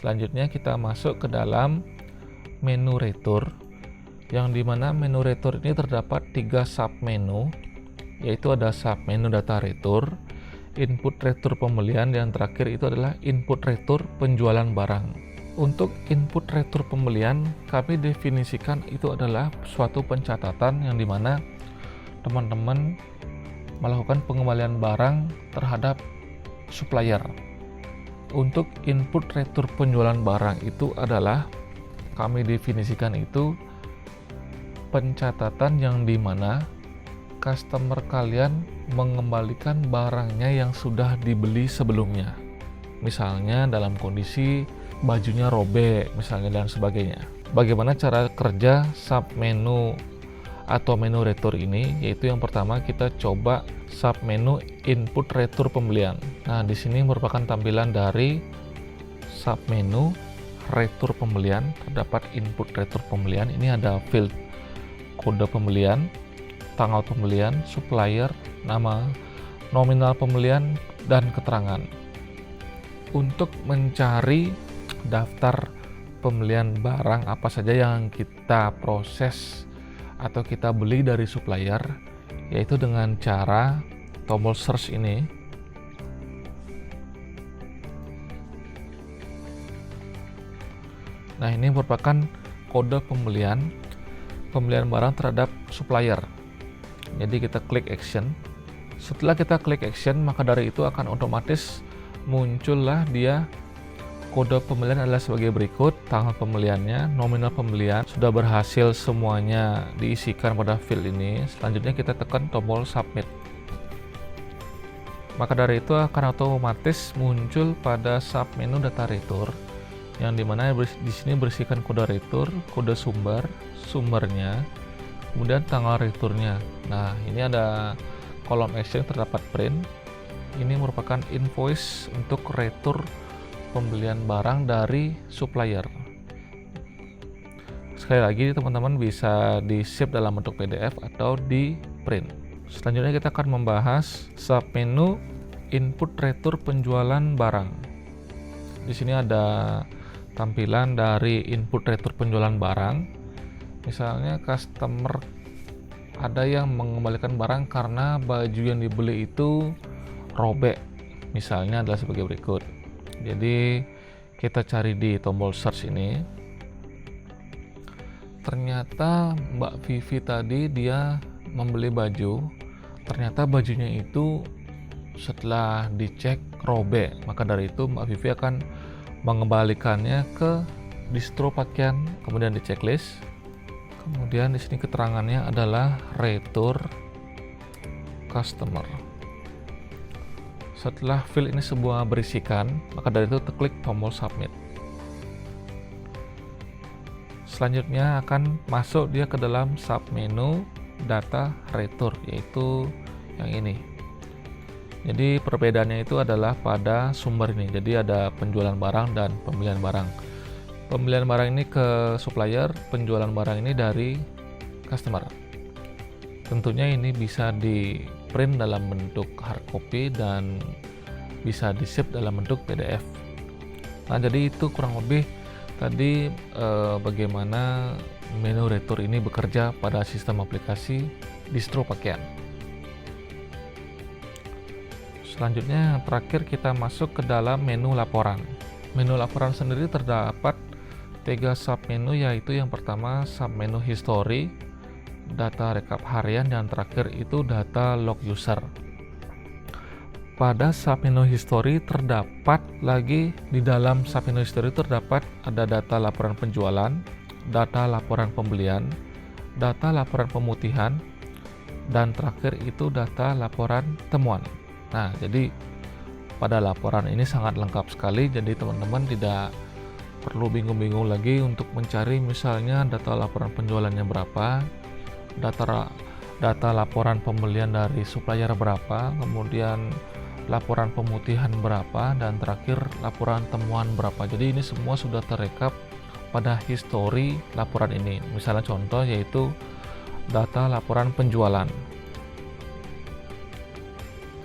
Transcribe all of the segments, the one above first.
Selanjutnya kita masuk ke dalam menu retur, yang dimana menu retur ini terdapat 3 submenu, yaitu ada submenu data retur, input retur pembelian, dan terakhir itu adalah input retur penjualan barang. Untuk input retur pembelian, kami definisikan itu adalah suatu pencatatan yang dimana teman-teman melakukan pengembalian barang terhadap supplier. Untuk input retur penjualan barang itu adalah kami definisikan itu pencatatan yang dimana customer kalian mengembalikan barangnya yang sudah dibeli sebelumnya, misalnya dalam kondisi bajunya robek misalnya dan sebagainya. Bagaimana cara kerja submenu atau menu retur ini? Yaitu yang pertama kita coba submenu input retur pembelian. Nah, di sini merupakan tampilan dari submenu retur pembelian. Terdapat input retur pembelian. Ini ada field kode pembelian, tanggal pembelian, supplier, nama, nominal pembelian, dan keterangan. Untuk mencari daftar pembelian barang apa saja yang kita proses atau kita beli dari supplier, yaitu dengan cara tombol search ini. Nah, ini merupakan kode pembelian barang terhadap supplier. Jadi kita klik action. Setelah kita klik action, maka dari itu akan otomatis muncullah dia kode pembelian adalah sebagai berikut. Tanggal pembeliannya, nominal pembelian sudah berhasil semuanya diisikan pada field ini. Selanjutnya kita tekan tombol submit. Maka dari itu akan otomatis muncul pada submenu data retur, yang dimana di sini berisikan kode retur, kode sumbernya, kemudian tanggal returnya. Nah, ini ada kolom action terdapat print. Ini merupakan invoice untuk retur pembelian barang dari supplier. Sekali lagi teman-teman bisa di save dalam bentuk PDF atau di print. Selanjutnya kita akan membahas submenu input retur penjualan barang. Di sini ada tampilan dari input retur penjualan barang. Misalnya customer ada yang mengembalikan barang karena baju yang dibeli itu robek, misalnya adalah sebagai berikut. Jadi kita cari di tombol search ini. Ternyata Mbak Vivi tadi dia membeli baju, ternyata bajunya itu setelah dicek robek. Maka dari itu Mbak Vivi akan mengembalikannya ke distro pakaian, kemudian di checklist. Kemudian di sini keterangannya adalah retur customer. Setelah field ini semua berisikan, maka dari itu klik tombol submit. Selanjutnya akan masuk dia ke dalam submenu data retur, yaitu yang ini. Jadi perbedaannya itu adalah pada sumber ini. Jadi ada penjualan barang dan pembelian barang. Pembelian barang ini ke supplier, penjualan barang ini dari customer. Tentunya ini bisa di print dalam bentuk hard copy dan bisa di save dalam bentuk PDF. Nah, jadi itu kurang lebih tadi bagaimana menu retur ini bekerja pada sistem aplikasi distro pakaian. Selanjutnya yang terakhir kita masuk ke dalam menu laporan. Menu laporan sendiri terdapat 3 submenu, yaitu yang pertama submenu history, data rekap harian, dan terakhir itu data log user. Pada submenu history terdapat lagi, di dalam submenu history terdapat ada data laporan penjualan, data laporan pembelian, data laporan pemutihan, dan terakhir itu data laporan temuan. Nah, jadi pada laporan ini sangat lengkap sekali, jadi teman-teman tidak perlu bingung-bingung lagi untuk mencari misalnya data laporan penjualannya berapa, data laporan pembelian dari supplier berapa, kemudian laporan pemutihan berapa, dan terakhir laporan temuan berapa. Jadi ini semua sudah terekap pada history laporan ini. Misalnya contoh yaitu data laporan penjualan.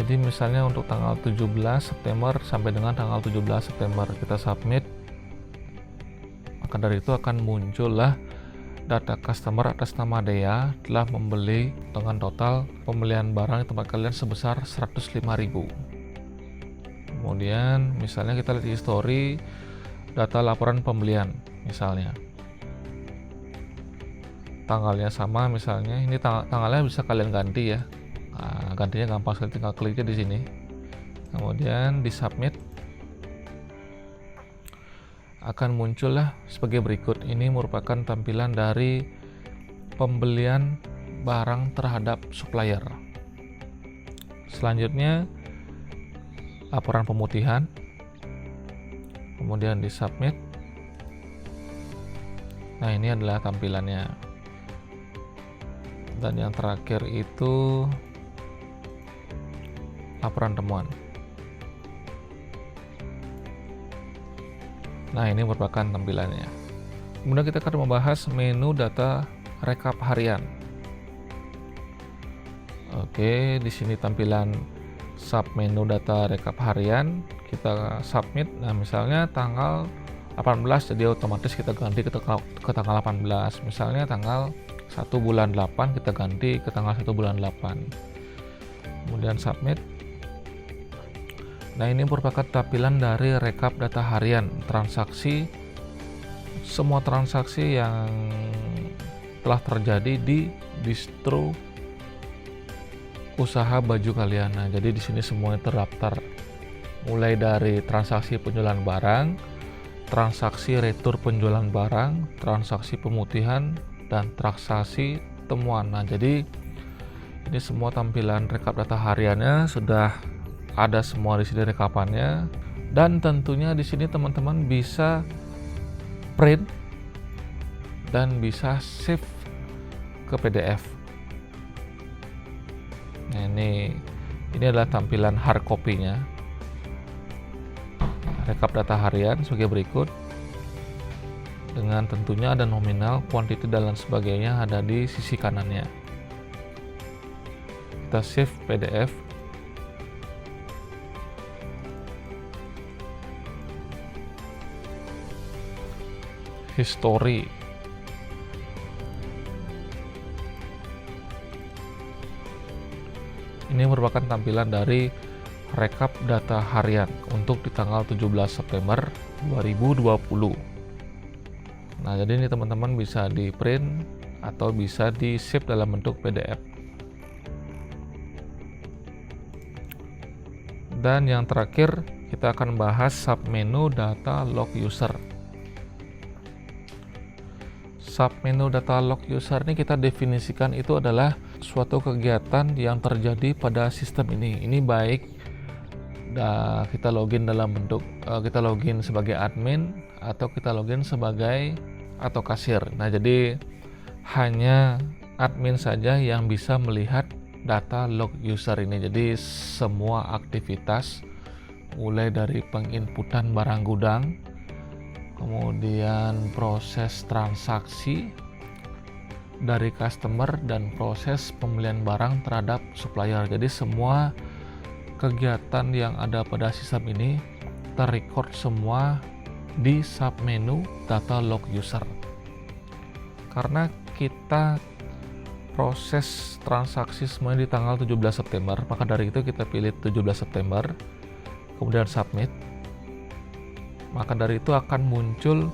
Jadi misalnya untuk tanggal 17 September sampai dengan tanggal 17 September kita submit. dari itu akan muncullah data customer atas nama Dea telah membeli dengan total pembelian barang di tempat kalian sebesar 105.000. Kemudian misalnya kita lihat history data laporan pembelian, misalnya tanggalnya sama, misalnya ini tanggalnya bisa kalian ganti ya. Nah, gantinya gampang sekali, tinggal klik di sini. Kemudian di submit akan muncullah sebagai berikut. Ini merupakan tampilan dari pembelian barang terhadap supplier. Selanjutnya laporan pemutihan, kemudian di submit. Nah, ini adalah tampilannya. Dan yang terakhir itu laporan temuan. Nah, ini merupakan tampilannya. Kemudian kita akan membahas menu data rekap harian. Oke, di sini tampilan sub menu data rekap harian, kita submit. Nah, misalnya tanggal 18, jadi otomatis kita ganti ke tanggal 18. Misalnya tanggal 1 bulan 8, kita ganti ke tanggal 1 bulan 8. Kemudian submit. Nah, ini merupakan tampilan dari rekap data harian transaksi, semua transaksi yang telah terjadi di distro usaha baju kalian. Nah, jadi di sini semuanya terdaftar, mulai dari transaksi penjualan barang, transaksi retur penjualan barang, transaksi pemutihan, dan transaksi temuan. Nah, jadi ini semua tampilan rekap data hariannya sudah ada semua di sini rekapannya, dan tentunya di sini teman-teman bisa print dan bisa save ke PDF. Nah, ini adalah tampilan hard copy-nya. Rekap data harian sebagai berikut, dengan tentunya ada nominal, quantity, dan lain sebagainya ada di sisi kanannya. Kita save PDF. History. Ini merupakan tampilan dari rekap data harian untuk di tanggal 17 September 2020. Nah, jadi ini teman-teman bisa di print atau bisa di save dalam bentuk PDF. Dan yang terakhir kita akan bahas submenu data log user. Submenu data log user ini kita definisikan itu adalah suatu kegiatan yang terjadi pada sistem ini. Ini baik kita login dalam bentuk kita login sebagai admin atau kita login sebagai atau kasir. Nah, jadi hanya admin saja yang bisa melihat data log user ini. Jadi semua aktivitas mulai dari penginputan barang gudang, kemudian proses transaksi dari customer, dan proses pembelian barang terhadap supplier. Jadi semua kegiatan yang ada pada sistem ini terrecord semua di submenu data log user. Karena kita proses transaksi semuanya di tanggal 17 September, maka dari itu kita pilih 17 September, kemudian submit. Maka dari itu akan muncul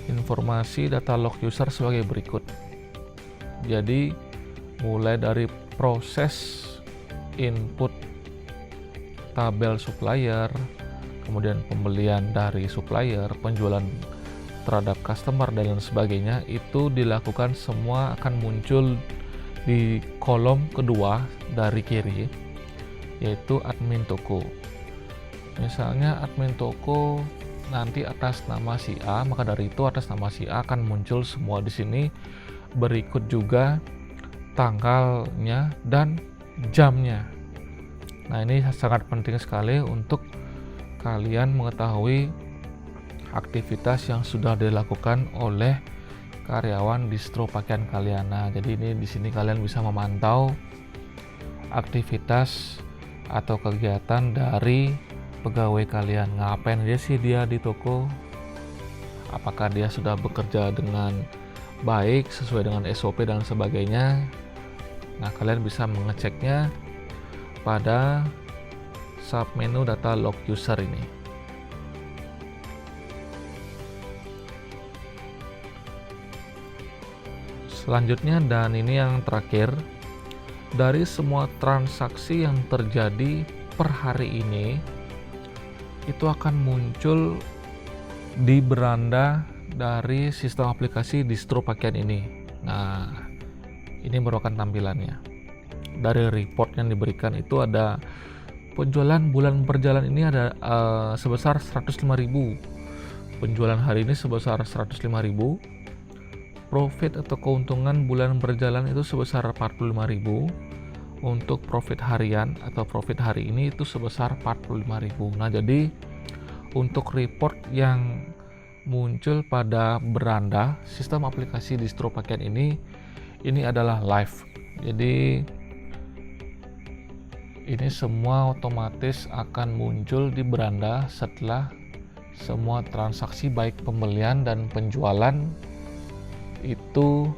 informasi data log user sebagai berikut. Jadi mulai dari proses input tabel supplier, kemudian pembelian dari supplier, penjualan terhadap customer, dan lain sebagainya, itu dilakukan semua akan muncul di kolom kedua dari kiri, yaitu admin toko. Misalnya admin toko nanti atas nama si A, maka dari itu atas nama si A akan muncul semua di sini. Berikut juga tanggalnya dan jamnya. Nah, ini sangat penting sekali untuk kalian mengetahui aktivitas yang sudah dilakukan oleh karyawan distro pakaian kalian. Nah, jadi ini di sini kalian bisa memantau aktivitas atau kegiatan dari pegawai kalian. Ngapain aja sih dia di toko? apakah dia sudah bekerja dengan baik sesuai dengan SOP dan sebagainya. Nah, kalian bisa mengeceknya pada submenu data log user ini. Selanjutnya, dan ini yang terakhir, dari semua transaksi yang terjadi per hari ini itu akan muncul di beranda dari sistem aplikasi distro pakaian ini. Nah, ini merupakan tampilannya. Dari report yang diberikan itu ada penjualan bulan berjalan ini ada sebesar 105.000. Penjualan hari ini sebesar 105.000. Profit atau keuntungan bulan berjalan itu sebesar 45.000. Untuk profit harian atau profit hari ini itu sebesar 45.000. Nah, jadi untuk report yang muncul pada beranda sistem aplikasi distro pakaian ini adalah live. Jadi ini semua otomatis akan muncul di beranda setelah semua transaksi baik pembelian dan penjualan itu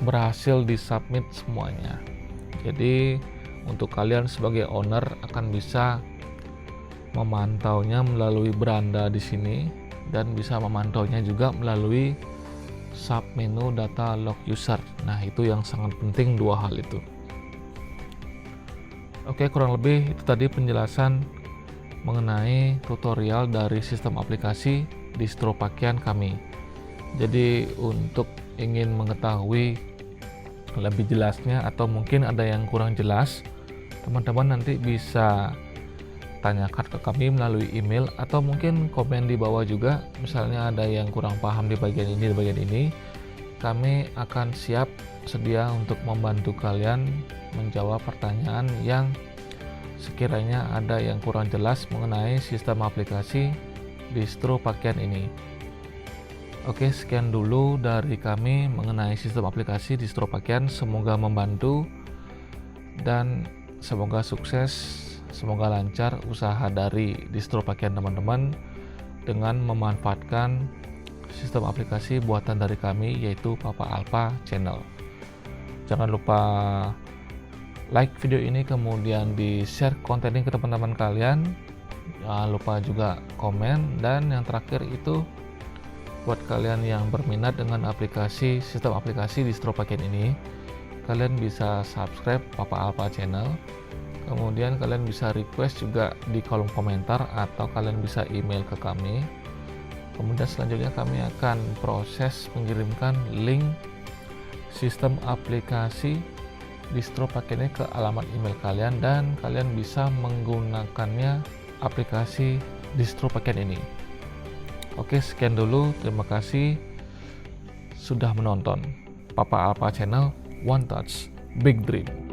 berhasil disubmit semuanya. Jadi untuk kalian sebagai owner akan bisa memantaunya melalui beranda di sini dan bisa memantaunya juga melalui submenu data log user. Nah, itu yang sangat penting, dua hal itu. Oke, kurang lebih itu tadi penjelasan mengenai tutorial dari sistem aplikasi distro pakaian kami. Jadi untuk ingin mengetahui lebih jelasnya atau mungkin ada yang kurang jelas, teman-teman nanti bisa tanyakan ke kami melalui email atau mungkin komen di bawah juga. Misalnya ada yang kurang paham di bagian ini, kami akan siap sedia untuk membantu kalian menjawab pertanyaan yang sekiranya ada yang kurang jelas mengenai sistem aplikasi distro pakaian ini. Oke, sekian dulu dari kami mengenai sistem aplikasi distro pakaian. Semoga membantu dan semoga sukses, semoga lancar usaha dari distro pakaian teman-teman dengan memanfaatkan sistem aplikasi buatan dari kami, yaitu Papa Alpha Channel. Jangan lupa like video ini, kemudian di share konten ini ke teman-teman kalian. Jangan lupa juga komen, dan yang terakhir itu buat kalian yang berminat dengan aplikasi sistem aplikasi distro pakaian ini, kalian bisa subscribe Papa Alpha Channel. Kemudian kalian bisa request juga di kolom komentar atau kalian bisa email ke kami. Kemudian selanjutnya kami akan proses mengirimkan link sistem aplikasi distro pakaiannya ke alamat email kalian, dan kalian bisa menggunakannya aplikasi distro pakaian ini. Oke, sekian dulu. Terima kasih sudah menonton Papa Alpha Channel. One Touch Big Dream.